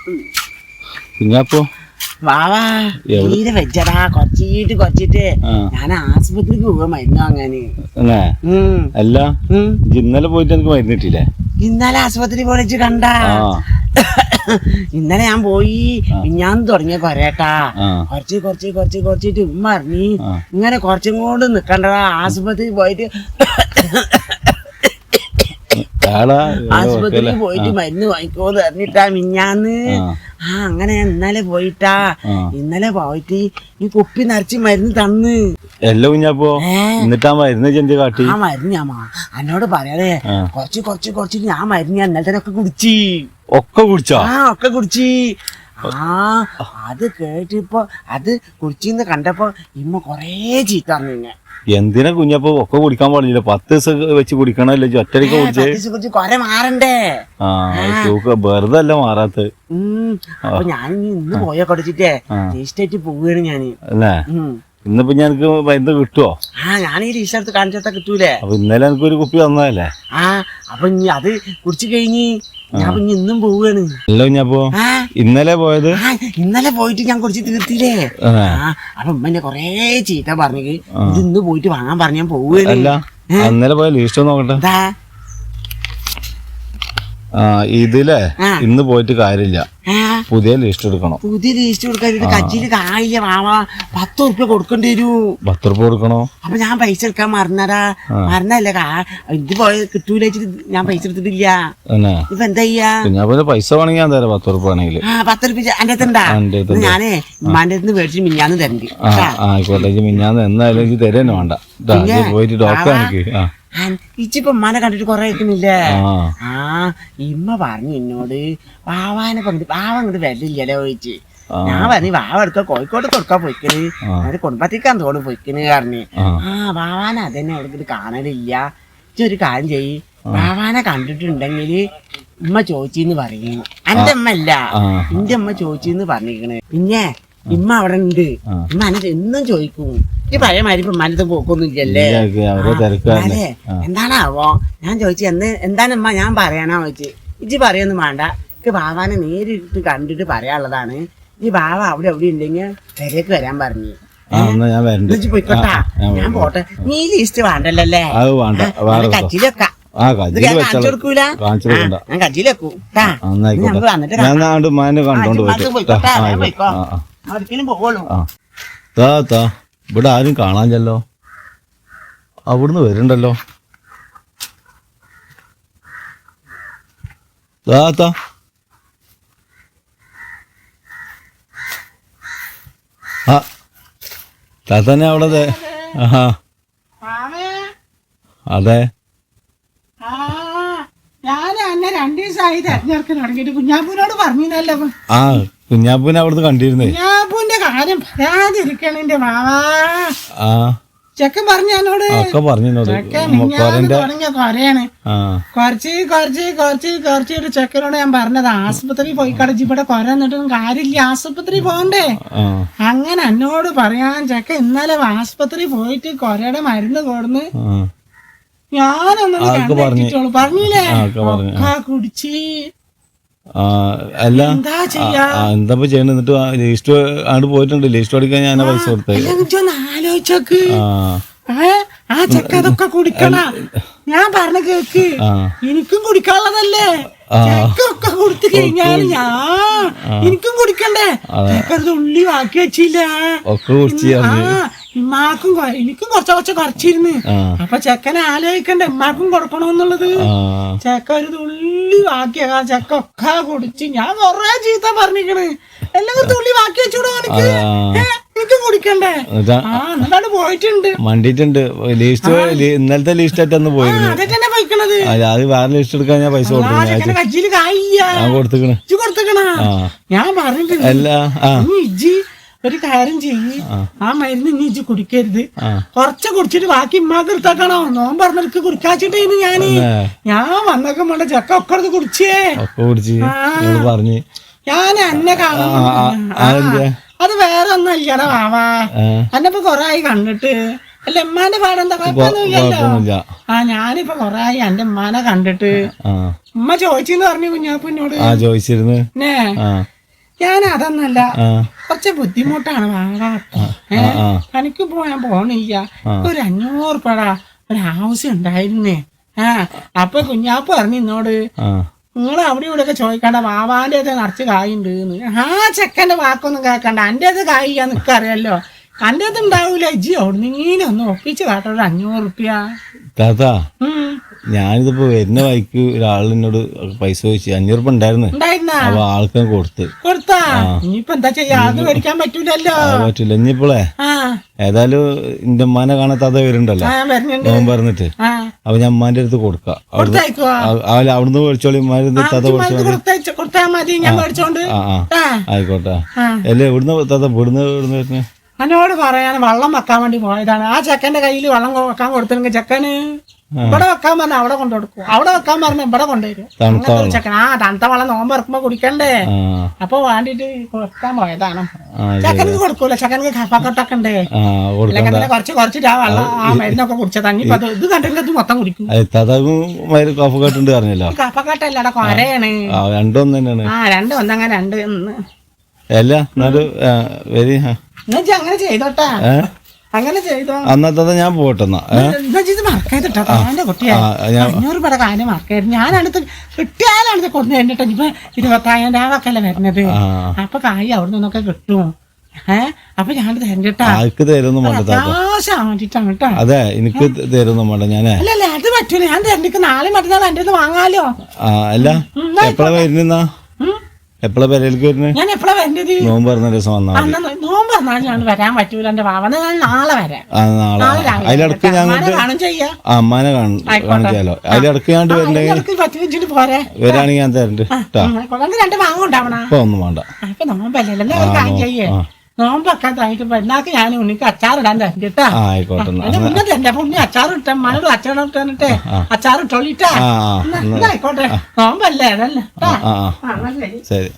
കുഞ്ഞാപ്പോ വാവാ തീരെ വെച്ചടാ കൊച്ചിട്ട് ഞാൻ ആശുപത്രിക്ക് പോവാ മരുന്ന് വാങ്ങാന്. അല്ല ഇന്നലെ പോയിട്ട് എനിക്ക് മരുന്ന് കിട്ടിയില്ലേ? ഇന്നലെ ആശുപത്രി പോയിട്ട് കണ്ട. ഇന്നലെ ഞാൻ പോയി ഞാൻ തുടങ്ങിയ കൊരേട്ടാ കുറച്ചിട്ട് ഉമ്മ അറിഞ്ഞി ഇങ്ങനെ കുറച്ചും കൊണ്ട് നിക്കണ്ടടാ ആശുപത്രി പോയിട്ട് ആശുപത്രിയിൽ പോയിട്ട് മരുന്ന് വാങ്ങിക്കോന്ന് പറഞ്ഞിട്ടാ മിഞ്ഞാന്ന്. അങ്ങനെ ഞാൻ ഇന്നലെ പോയിട്ട് ഈ കുപ്പി നിറച്ച് മരുന്ന് തന്ന്. ആ മരുന്ന് ഞാൻ എന്നോട് പറയാതെ കുറച്ച് ഞാൻ മരുന്ന് ഞാൻ ഇന്നലെ തന്നെ ഒക്കെ കുടിച്ചി. അത് കേട്ടിപ്പോ അത് കുടിച്ചിന്ന് കണ്ടപ്പോ ഇമ്മ കൊറേ ചീത്ത പറഞ്ഞു. എന്തിനാ കുഞ്ഞപ്പോ ഒക്കെ കുടിക്കാൻ പാടില്ല? 10 ദിവസം വെച്ച് കുടിക്കണല്ലോ. ഒറ്റടിക്ക് കുടിച്ച് കൊറേ മാറണ്ടേ? വെറുതെ അല്ല മാറാത്ത. അപ്പൊ ഞാൻ ഇന്ന് പോയ കുടിച്ചിട്ടേ ടേസ്റ്റായിട്ട് പോവുകയാണ് ഞാന്. അല്ലേ ഇന്നിപ്പോ ഞങ്ങക്ക് മരുന്ന് കിട്ടുവോ? ഞാൻ ഈ ടീഷർട്ട് കാണിച്ചാ കിട്ടൂലേ? അപ്പൊ ഇന്നലെ എനിക്ക് ഒരു കുപ്പി തന്നതല്ലേ? അപ്പൊ ഇനി അത് കുടിച്ചു കഴിഞ്ഞ് ഞാൻ ഇന്നും പോവുകയാണ്. അല്ല കുഞ്ഞപ്പോ ഇന്നലെ പോയത്? ഇന്നലെ പോയിട്ട് ഞാൻ കുടിച്ച് തീർത്തില്ലേ. അപ്പൊ ഉമ്മ കൊറേ ചീത്ത പറഞ്ഞു. ഇത് ഇന്ന് പോയിട്ട് വാങ്ങാൻ പറഞ്ഞ ഞാൻ പോവുകയാണ്. അല്ല ഇന്നലെ പോയ ലിസ്റ്റ് നോക്കട്ടെ. ഇതിലെ ഇന്ന് പോയിട്ട് കാര്യമില്ല, പുതിയ ലിസ്റ്റ് എടുക്കണം. പുതിയ ലിസ്റ്റ് കൊടുക്കാൻ കച്ചില് കായില്ല വാവാ. 10 ഉറുപ്പ്യ കൊടുക്കേണ്ടി വരൂ. 10 ഉറുപ്പ്യ കൊടുക്കണോ? അപ്പൊ ഞാൻ പൈസ എടുക്കാൻ മറന്നല്ലേ ഇത് പോയ കിട്ടൂല ഞാൻ പൈസ എടുത്തിട്ടില്ല. ഇപ്പൊ എന്താ ചെയ്യാ? പൈസ വേണമെങ്കിൽ ഞാൻ തരാം. 10 ഉറുപ്പ്യ ആണെങ്കിൽ 10 ഉറുപ്പ്യ എന്റെ അടുത്തുണ്ടാ? ഞാനേ ഉമ്മാന്റെ അടുത്ത് മേടിച്ച് മിഞ്ഞാന്ന് തരണ്ട്. ആയിക്കോട്ടെ, മിഞ്ഞാന്ന് എന്നാലും തരുന്നേ വേണ്ട. പോയിട്ട് ഡോക്ടർ എനിക്ക് ഇച്ചിപ്പോ ഉമ്മാനെ കണ്ടിട്ട് കൊറേ കേൾക്കുന്നില്ലേ? ഇമ്മ പറഞ്ഞു എന്നോട് വാവാനെ പങ്ക് വാവ അങ്ങോട്ട് വരില്ലല്ലോ ചോദിച്ച്. ഞാൻ പറഞ്ഞു വാവ എടുക്ക കോഴിക്കോട് കൊടുക്കാൻ പോയിക്കണ്, അത് കുടുംബത്തിക്കാൻ തോട് പോയിക്കണ് പറഞ്ഞു. വാവാനെ അതന്നെ അവിടെ കാണലില്ല. ഒരു കാര്യം ചെയ്യ്, വാവാനെ കണ്ടിട്ടുണ്ടെങ്കില് ഉമ്മ ചോദിച്ചെന്ന് പറയും. എന്റെ അമ്മ അല്ല, എന്റെ അമ്മ ചോദിച്ചെന്ന് പറഞ്ഞിരിക്കണ്. പിന്നെ ഇമ്മ അവിടെ ഉണ്ട്. ഇമ്മ എന്നെ എന്നും ചോദിക്കും. ഈ പഴയ മാതിരി മനത്ത് പോക്കൊന്നും ഇല്ലല്ലേ? എന്താണാവോ? ഞാൻ ചോദിച്ചു എന്താണ് ഉമ്മ ഞാൻ പറയാനാ ചോദിച്ചു. ഇജ്ജ് പറയൊന്നും വേണ്ട, എനിക്ക് ബാവാനെ നേരിട്ട് കണ്ടിട്ട് പറയാനുള്ളതാണ്. ഈ ബാവ അവിടെ എവിടെ ഉണ്ടെങ്കിൽ പെരേക്ക് വരാൻ പറഞ്ഞു. പോയിക്കോട്ടാ, ഞാൻ പോട്ടെ. നീ ലിസ്റ്റ് വേണ്ടല്ലേ? കച്ചില് വെക്കാം. കാണിച്ചു കൊടുക്കൂല, ഞാൻ കച്ചില് വെക്കും. ഒരിക്കലും പോവുള്ളൂ. ഇവിടെ ആരും കാണാഞ്ഞല്ലോ, അവിടുന്ന് വരുന്നുണ്ടല്ലോ. താത്തന്നെ അവിടെ? അതെ, ഞാൻ എന്നെ 2 ദിവസമായി തെരഞ്ഞെടുക്കാൻ തുടങ്ങിയിട്ട് കുഞ്ഞാപ്പൂനോട് പറഞ്ഞല്ലോ. കുഞ്ഞാപ്പൂനെ അവിടുന്ന് കണ്ടിരുന്നേ. കുഞ്ഞാപ്പൂന്റെ കാര്യം പറയാതിരിക്കണേ മാവാ. ചെക്കൻ പറഞ്ഞോട് തുടങ്ങിയ കൊറയാണ്. കുറച്ച് ചെക്കനോട് ഞാൻ പറഞ്ഞത് ആശുപത്രി പോയി കടച്ച് ഇവിടെ കൊറ എന്നിട്ടൊന്നും കാര്യമില്ല, ആശുപത്രി പോകണ്ടേ. അങ്ങനെ എന്നോട് പറയാൻ ചെക്കൻ ഇന്നലെ ആശുപത്രി പോയിട്ട് കൊറയുടെ മരുന്ന് കൊടുന്ന് ഞാനൊന്നും പറഞ്ഞില്ലേ കുടിച്ച്. എന്താ ചെയ്യണ? എന്നിട്ട് ലിസ്റ്റ് അങ്ങോട്ട് പോയിട്ടുണ്ട്. ലിസ്റ്റ് അടിക്കാൻ ഞാൻ പൈസ കൊടുത്തത്. ആലോചിച്ചോക്ക്, ആ ചെക്ക അതൊക്കെ കുടിക്കണ. ഞാൻ പറഞ്ഞ കേക്ക്, എനിക്കും കുടിക്കാനുള്ളതല്ലേ. ചെക്കൊക്കെ കൊടുത്തു കഴിഞ്ഞാല് എനിക്കും കുടിക്കണ്ടേ? ചെക്കത് ഉള്ളി ബാക്കി വെച്ചില്ല. ഉമ്മാക്കും എനിക്കും കുറച്ചിരുന്ന്. അപ്പൊ ചെക്കനെ ആലോചിക്കണ്ടേ ഉമ്മാക്കും കൊടുക്കണോന്നുള്ളത്. ചെക്ക ഒരു തുള്ളി ബാക്കിയാ, ചെക്ക ഒക്കെ കുടിച്ച്. ഞാൻ കൊറേ ചീത്ത പറഞ്ഞിക്കണ്. എല്ലാം തുള്ളി ബാക്കി വെച്ചോടോ എനിക്ക്, എനിക്ക് കുടിക്കണ്ടേ? എന്നിട്ടാണ് പോയിട്ടുണ്ട്, മണ്ടിട്ടുണ്ട്. ഇന്നലത്തെ ലിസ്റ്റ് ആയിട്ടൊന്ന് പോയിരുന്നു. അതൊക്കെ പോയിക്കണത്. അത് വേറെ ലിസ്റ്റ് എടുക്കാൻ ഞാൻ പൈസ കൊടുത്തു. കജ്ജില് കായില്ല കൊടുത്തക്കണ. ഞാൻ പറഞ്ഞിട്ടുണ്ട് ഇജ്ജി ഒരു കാര്യം ചെയ്യ്, ആ മരുന്ന് ഇനി ഇജ്ജ് കുടിക്കരുത്. കുറച്ച് കുടിച്ചിട്ട് ബാക്കി ഇമ്മാക്ക് എടുത്താക്കണോ? നോമ്പ് പറഞ്ഞിട്ട് കുടിക്കാച്ചിട്ടേന്ന് ഞാൻ വന്നൊക്കെ വേണ്ട ചെക്ക ഒക്കെ എടുത്ത് കുടിച്ചേ. ഞാൻ എന്നെ കാണാൻ അത് വേറെ ഒന്നും ഇല്ലടാ വാവാ. എന്നെപ്പൊ കൊറേ ആയി കണ്ടിട്ട്. അല്ല ഉമ്മാന്റെ പാടെന്താ കുഴപ്പമൊന്നുമില്ലല്ലോ. ഞാനിപ്പോ കൊറേ ആയി എന്റെ ഉമ്മാനെ കണ്ടിട്ട്. ഉമ്മ ചോദിച്ചെന്ന് പറഞ്ഞു കുഞ്ഞാപ്പൂനോട്. ചോദിച്ചിരുന്നു. ഞാൻ അതൊന്നല്ല ആ കുറച്ച് ബുദ്ധിമുട്ടാണ് വാങ്ങാത്ത പണിക്ക് പോയാൻ പോണില്ല ഒരു 500 ഉറുപ്പിക ഒരു ആവശ്യം ഉണ്ടായിരുന്നേ. അപ്പൊ കുഞ്ഞാപ്പ് പറഞ്ഞു എന്നോട് നിങ്ങൾ അവിടെ ഇവിടെ ഒക്കെ ചോദിക്കണ്ട വാവാന്റെ നിറച്ച് കായുണ്ട്. ആ ചെക്കന്റെ വാക്കൊന്നും കേൾക്കണ്ട, എന്റേത് കായ്യാ നിനക്കറിയാലോ, എന്റേത് ഉണ്ടാവൂല. ഇജ്ജി എവിടുന്നെങ്കിലും ഒന്ന് ഒപ്പിച്ച് കാട്ടോ ഒരു 500 ഉറുപ്പിക. താത്താ ഞാനിതിപ്പോ വരുന്ന വഴിക്ക് ഒരാളിനോട് പൈസ ചോദിച്ചു 500 ഉറുപ്പിക ഉണ്ടായിരുന്നു. അപ്പൊ ആൾക്കും കൊടുത്താ ഇനിയിപ്പോ എന്താ ചെയ്യാ, അത് മേടിക്കാൻ പറ്റൂലല്ലോ. പറ്റൂല. ഇനിയിപ്പോളേ ഏതായാലും എന്റെ ഉമ്മാനെ കാണാത്ത വരുന്നുണ്ടല്ലോ നോമ്പ് പറഞ്ഞിട്ട്, അപ്പൊ ഞാൻ ഉമ്മാന്റെ അടുത്ത് കൊടുക്കാം. അവിടുന്ന് മേടിച്ചോളി ആയിക്കോട്ടെ. അല്ലേ ഇവിടുന്ന് താത്ത ഇവിടുന്ന് വരുന്നേ എന്നോട് പറയാൻ വെള്ളം വെക്കാൻ വേണ്ടി പോയതാണ്. ആ ചെക്കന്റെ കയ്യിൽ വെള്ളം വെക്കാൻ കൊടുത്തില്ലെങ്കിൽ ചെക്കന് ഇവിടെ വെക്കാൻ പറഞ്ഞ അവിടെ കൊണ്ടുകൊടുക്കും, അവിടെ വെക്കാൻ പറഞ്ഞ ഇവിടെ കൊണ്ടുവരും. ചെക്കൻ തണുത്ത വെള്ളം നോമ്പ് ഇറക്കുമ്പോ കുടിക്കണ്ടേ, അപ്പൊ വേണ്ടിട്ട് കൊടുക്കാൻ പോയതാണ്. ചെക്കനക്ക് കൊടുക്കൂല, ചെക്കനക്ക് കഫക്കെട്ടൊക്കെ ഉണ്ട്. അല്ലെങ്കിൽ കുറച്ചിട്ട് ആ വെള്ളം ആ മരുന്നൊക്കെ കുടിച്ചതാ. ഇനിയിപ്പോ ഇത് കണ്ടെങ്കിൽ ഇത് മൊത്തം കുടിക്കും. കഫക്കെട്ടുണ്ട് പറഞ്ഞല്ലോ. കഫക്കെട്ടല്ലടാ കൊരയാണ്. രണ്ടും തന്നെയാണ്. രണ്ടും ഒന്നങ്ങനെ രണ്ട് അല്ല എന്നാലും വെരി അങ്ങനെ ചെയ്തോട്ടാ, അങ്ങനെ ചെയ്തോ. അന്നത്തെ ഞാൻ പോട്ടെന്നാ മറക്കാതിട്ടോ എന്റെ കുട്ടിയെ 500 രൂപയുടെ കാര്യം മറക്കായിരുന്നു. ഞാനടുത്ത് കിട്ടിയാലടുത്ത് കൊണ്ടു കഴിഞ്ഞിട്ട് ഇപ്പൊ 25,000 ഒക്കെ അല്ലേ വരുന്നത്. അപ്പൊ കായ് അവിടെ നിന്നൊക്കെ കിട്ടും. അപ്പൊ ഞാൻ തരണ്ടിട്ടാ അത്യാവശ്യം വേണ്ടിട്ടാണ് കേട്ടോ. അതെ എനിക്ക് തരുന്നു വേണ്ട ഞാനേ. അല്ലല്ല അത് പറ്റൂല, ഞാൻ തരണ്ടിക്ക് നാളെ മറ്റന്നാൾ എന്റെ അടുത്ത് വാങ്ങാലോ. അല്ല എപ്പഴാ വരുന്ന എപ്പോഴാ പെരയിലേക്ക് വരുന്നത്? ഞാൻ എപ്പോഴാ വരേണ്ടത്? നോമ്പ് പറഞ്ഞ ദിവസം വന്നാൽ നോമ്പ് പറഞ്ഞാൽ ഞാൻ വരാൻ പറ്റൂല. എന്റെ ഭാവന ഞാൻ നാളെ വരാം. അതിലിടക്ക് ഞാൻ അമ്മാനെ കാണിച്ചാലോ. അതിലിടക്ക് ഞാൻ വരാണെങ്കിൽ ഞാൻ തരണ്ട്. 2 വാങ്ങുണ്ടാവണ ഇപ്പൊ ഒന്നും വേണ്ട. ഇപ്പൊ നോമ്പല്ലല്ലോ ഒരു കാര്യം ചെയ്യേ. നോമ്പൊക്കെ തന്നിട്ട് എന്നാക്ക് ഞാൻ ഉണ്ണിക്ക് അച്ചാറിടാൻ തരണ്ടിട്ടാ. മുന്നേ തരണ്ട. അപ്പൊ ഉണ്ണി അച്ചാറിട്ട മനോട് അച്ചാറിട്ടേ അച്ചാറിട്ടോളിട്ടാ. ആയിക്കോട്ടെ, നോമ്പല്ലേ അതല്ലേ. ശരി.